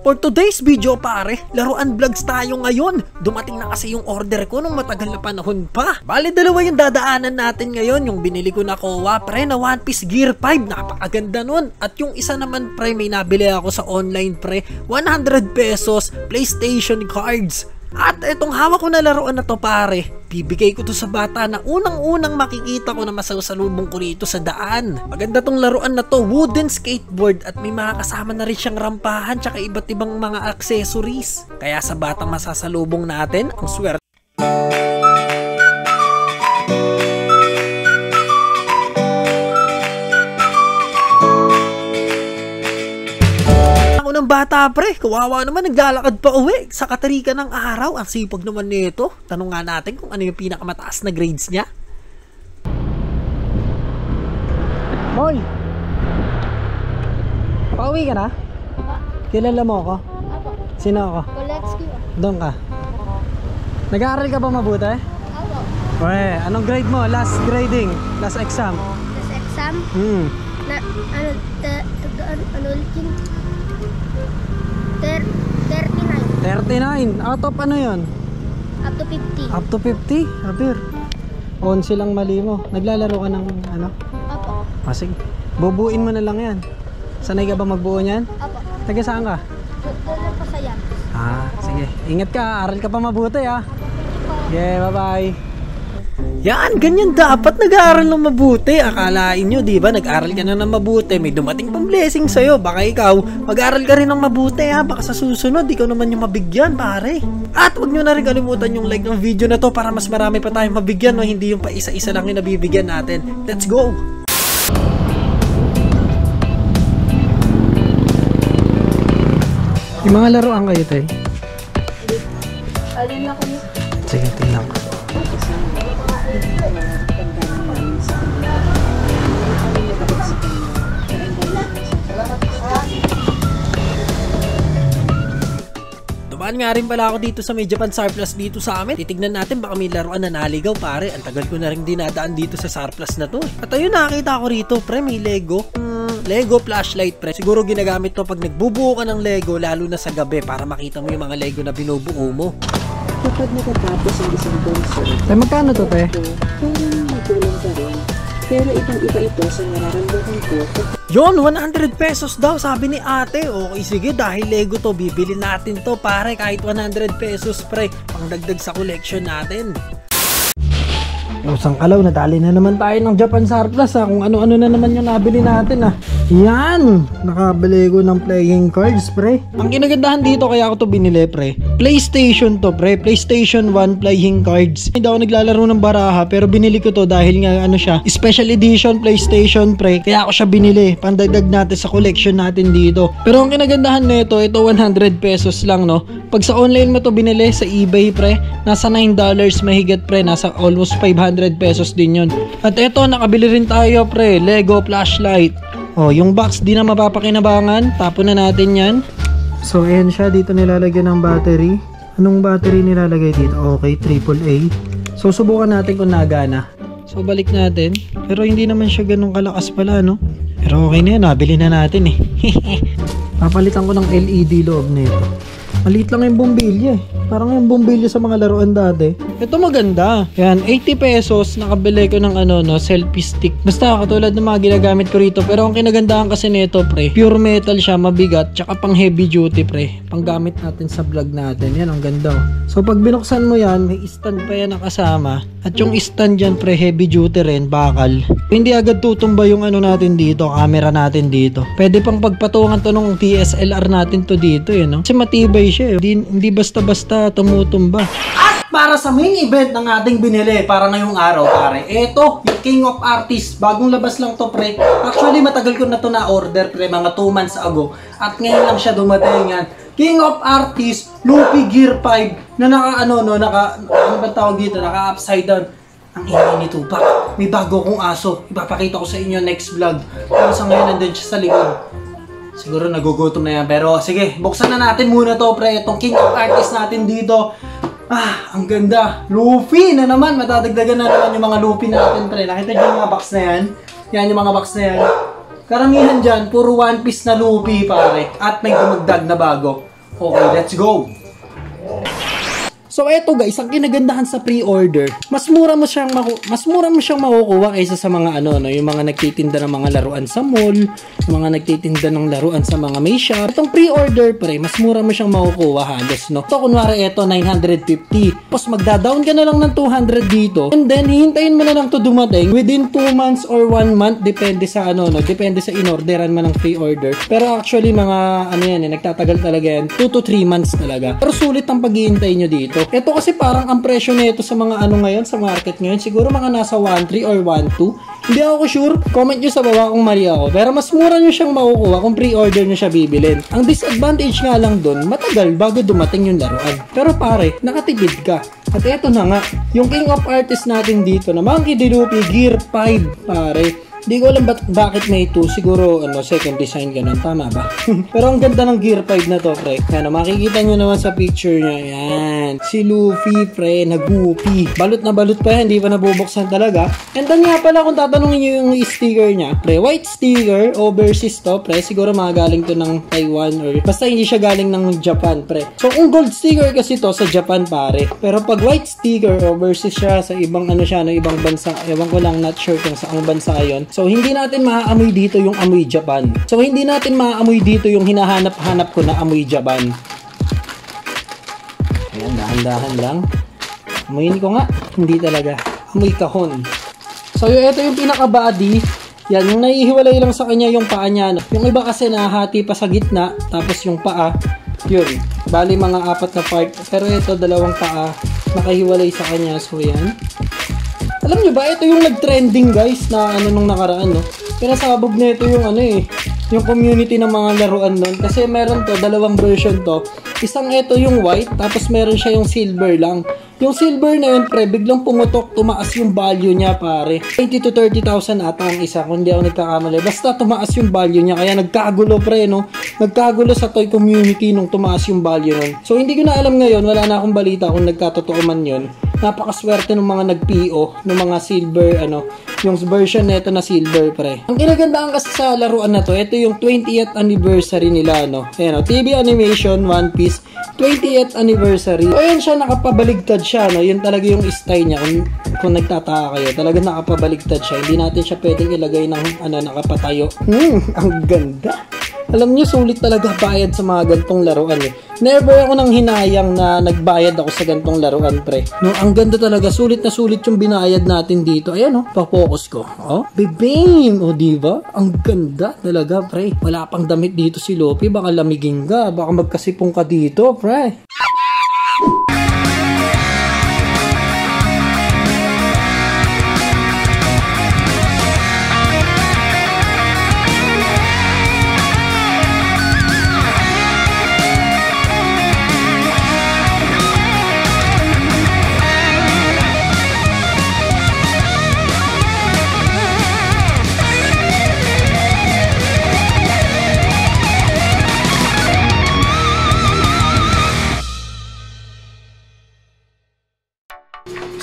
For today's video pare, laruan vlogs tayo ngayon. Dumating na kasi yung order ko nung matagal na panahon pa. Bale dalawa yung dadaanan natin ngayon. Yung binili ko na Kowa pre na One Piece Gear 5, napakaganda nun. At yung isa naman pre, may nabili ako sa online pre, 100 pesos PlayStation cards. At itong hawak ko na laruan na to pare, bibigay ko to sa bata na unang-unang makikita ko na masasalubong ko rito sa daan. Maganda tong laruan na to, wooden skateboard, at may mga kasama na rin siyang rampahan tsaka iba't ibang mga accessories. Kaya sa batang masasalubong natin, ang swerte. Ng bata pre, kawawa naman, naglalakad pa uwi sa katarika ng araw. Ang sipag naman nito. Tanong nga natin kung ano yung pinakamataas na grades niya. Moy, pauwi ka na? Kilala mo ako? Apo. Sino ako? Let's go. Doon ka. Nag-aaral ka ba mabuti? Apo. Anong grade mo? Last grading? Last exam? Last exam? Ano ulit yun? 39. Out of ano yun? Up to 50. Up to 50? Abir. 11 lang mali mo. Naglalaro ka ng ano? Apo. Sige. Bubuin mo na lang yan. Sanay ka ba magbuo niyan? Apo. Taga saan ka? Doon lang pa sa yan. Sige. Ingat ka. Aral ka pa mabuti Yeah, bye-bye. Yan, ganyan dapat nag-aaral ng mabuti. Akalain nyo, di ba? Nag-aaral ka na ng mabuti, may dumating pang blessing sa'yo. Baka ikaw, mag-aaral ka rin ng mabuti Baka sa susunod, ikaw naman yung mabigyan, pare. At huwag nyo na rin kalimutan yung like ng video na to para mas marami pa tayong mabigyan, hindi yung pa isa-isa lang yung nabibigyan natin. Let's go! Yung mga laruan kayo, tay? Alin na kayo? Sige, tingnan ko. Dumaan nga rin pala ako dito sa may Japan Surplus dito sa amin. Titignan natin baka may laruan na naligaw pare. Ang tagal ko na rin dinadaan dito sa Surplus na to At ayun, nakakita ko rito pre, may Lego. Lego flashlight pre. Siguro ginagamit to pag nagbubuo ka ng Lego, lalo na sa gabi, para makita mo yung mga Lego na binubuo mo. Kapag nakatapos ang isang concert, magkano to te? parang matulong ka rin. Pero ibang-iba ito sa nararamdaman ko. Yon, 100 pesos daw sabi ni ate. Okay, sige, dahil Lego to, bibili natin to pare, kahit 100 pesos pre, pangdagdag sa collection natin. Usang kalaw, nadali na naman tayo ng Japan Surplus kung ano-ano na naman yung nabili natin Yan, nakabili ko ng playing cards pre. Ang kinagandahan dito kaya ako to binili pre, PlayStation to pre, PlayStation 1 playing cards. Hindi ako naglalaro ng baraha pero binili ko to dahil nga siya, special edition PlayStation pre, kaya ako siya binili, pandagdag natin sa collection natin dito. Pero ang kinagandahan nito, ito 100 pesos lang Pag sa online mo to binili sa eBay pre, nasa $9 mahigit pre, nasa almost 500 pesos din yun. At eto, nakabili rin tayo pre, Lego flashlight. Yung box di na mapapakinabangan, tapon na natin yan. So ayan siya, dito nilalagyan ng battery. Anong battery nilalagay dito? Okay, AAA. So subukan natin kung nagana. So balik natin, pero hindi naman siya ganun kalakas pala Pero okay na yan, nabili na natin Papalitan ko ng LED loob nito. Maliit lang yung bombilya Parang yung bombilya sa mga laruan dati. Ito maganda. Yan, 80 pesos. Nakabili ko ng selfie stick. Basta katulad ng mga ginagamit ko rito. Pero ang kinagandahan kasi nito pre, pure metal siya, mabigat. Tsaka pang heavy duty pre. Panggamit natin sa vlog natin. Yan, ang ganda So pag binuksan mo yan, may stand pa yan na kasama. At yung stand dyan pre, heavy duty rin, bakal. Hindi agad tutumba yung natin dito, camera natin dito. Pwede pang pagpatungan to ng DSLR natin to dito Kasi matibay siya Hindi basta-basta tumutumba. At para sa main event ng ating binili para ngayong araw pare, eto yung King of Artists. Bagong labas lang to pre. Actually matagal ko na to na order pre, mga 2 months ago. At ngayon lang siya dumating yan. King of Artists Luffy Gear 5 na ano ba tawag dito, naka upside down. Ang ingay ni Tupac. May bago kong aso. Ipapakita ko sa inyo next vlog. Pero sa ngayon nandun siya sa likod. Siguro nagugutom na yan. Pero sige, buksan na natin muna to pre. Itong King of Artists natin dito. Ang ganda. Luffy na naman. Matadagdagan na naman yung mga Luffy natin pre. Nakita niyo yung mga box na yan? Yan yung mga box na yan. Karamihan dyan, puro One Piece na Luffy pare. At may dumagdag na bago. Okay, let's go! So eto guys, ang kinagandahan sa pre-order, mas mura mo siyang makukuha kaysa sa mga yung mga nagtitinda ng mga laruan sa mall, mga nagtitinda ng laruan sa mga may shop. Itong pre-order pre, mas mura mo siyang makukuha halos, no? So kunwari eto 950, tapos magda-down ka na lang ng 200 dito, and then hihintayin mo na lang to dumating within 2 months or 1 month, depende sa depende sa inorderan mo ng pre-order. Pero actually mga nagtatagal talaga yan, 2 to 3 months talaga. Pero sulit ang paghihintay nyo dito. Ito kasi parang ang presyo nito sa mga ngayon, sa market ngayon, siguro mga nasa 1.3 or 1.2. Hindi ako sure. Comment nyo sa baba kung mali ako. Pero mas mura nyo siyang makukuha kung pre-order nyo siya bibilin. Ang disadvantage nga lang dun, matagal bago dumating yung laruan. Pero pare, nakatipid ka. At eto na nga, yung King of Artists natin dito na Monkey D. Luffy Gear 5, pare. Di ko alam bakit may 2. Siguro, second design ganun. Tama ba? Pero ang ganda ng Gear 5 na to, pre. Yan, makikita nyo naman sa picture niya. Yan. Si Luffy, pre, nag-goopy. Balot na balot pa yan. Hindi pa nabubuksan talaga. And then nga pala, kung tatanungin nyo yung sticker niya, pre, white sticker, overseas to, pre. Siguro mga galing to ng Taiwan or basta hindi siya galing ng Japan, pre. So, kung gold sticker kasi to sa Japan, pare. Pero pag white sticker, overseas siya sa ibang ibang bansa. Ewan ko lang, not sure kung saang bansa yon. So, hindi natin maaamoy dito yung amoy Japan. So, hindi natin maaamoy dito yung hinahanap-hanap ko na amoy Japan. Ayan, dahan-dahan lang. Amoyin ko nga. Hindi talaga. Amoy kahon. So, ito yung pinaka-body. Yan, yung naihiwalay lang sa kanya yung paa niya. Yung iba kasi nahati pa sa gitna. Tapos yung paa, yun. Bali, mga 4 na part. Pero ito, 2 paa. Nakahiwalay sa kanya. So, yan. Alam nyo ba, ito yung nag-trending guys na nung nakaraan, no? Pinasabog na ito yung yung community ng mga laruan nun. Kasi meron to, 2 version to. Isang ito yung white, tapos meron siya yung silver lang. Yung silver na yun, pre, biglang pumutok, tumaas yung value niya, pare. 20 to 30,000 ata ang isa, kung di ako nagkakamali. Basta tumaas yung value niya, kaya nagkagulo, pre, no? Nagkagulo sa toy community nung tumaas yung value nun. So, hindi ko na alam ngayon, wala na akong balita kung nagkatotoo man yun. Napakaswerte ng mga nag-PO, ng mga silver, yung version nito na silver, pre. Ang kinagandaan kasi sa laruan na to, ito yung 20th anniversary nila, TV animation, One Piece, 20th anniversary. So, ayan siya, nakapabaligtad siya, Yun talaga yung style niya, kung nagtataka kayo. Talaga nakapabaligtad siya. Hindi natin siya pwedeng ilagay ng, nakapatayo. Ang ganda. Alam niyo, sulit talaga bayad sa mga gantong laruan eh. Never ako nang hinayang na nagbayad ako sa gantong laruan, pre. No, ang ganda talaga. Sulit na sulit yung binayad natin dito. Ayan, pa-focus ko. Bibing! Diba? Ang ganda talaga, pre. Wala pang damit dito si Luffy. Baka lamigin ka. Baka magkasipong ka dito, pre.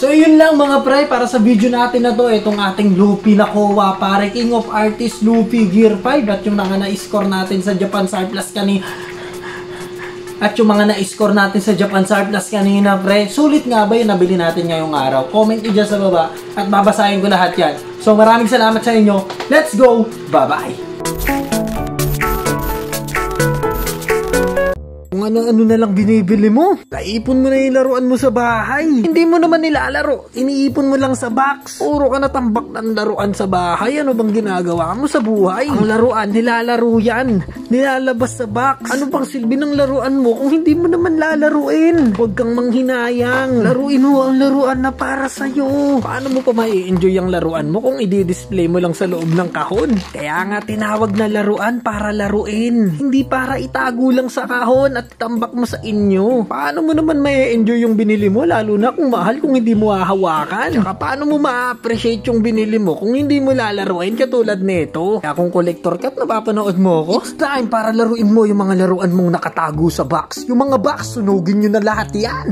So yun lang mga pre, para sa video natin na to, itong ating Luffy na Kowa, pare, King of Artists Luffy Gear 5 at yung mga na-score natin sa Japan Surplus kanina. Pre. Sulit nga ba yung nabili natin ngayong araw? Comment nyo dyan sa baba at babasahin ko lahat yan. So maraming salamat sa inyo. Let's go! Bye-bye! Kung ano-ano na lang binibili mo. Naipon mo na yung laruan mo sa bahay. Hindi mo naman nilalaro. Iniipon mo lang sa box. Puro ka natambak ng laruan sa bahay. Ano bang ginagawa mo sa buhay? Ang laruan, nilalaro yan. Nilalabas sa box. Ano bang silbi ng laruan mo kung hindi mo naman lalaruin? Huwag kang manghinayang. Laruin mo ang laruan na para sa'yo. Paano mo pa mai-enjoy ang laruan mo kung i-display mo lang sa loob ng kahon? Kaya nga tinawag na laruan para laruin. Hindi para itago lang sa kahon at tambak mo sa inyo. Paano mo naman may enjoy yung binili mo, lalo na kung mahal, kung hindi mo hahawakan? Tsaka paano mo ma-appreciate yung binili mo kung hindi mo lalaruin katulad nito? Kaya kung collector ka at napapanood mo ko, it's time para laruin mo yung mga laruan mong nakatago sa box. Yung mga box, sunugin nyo na lahat yan.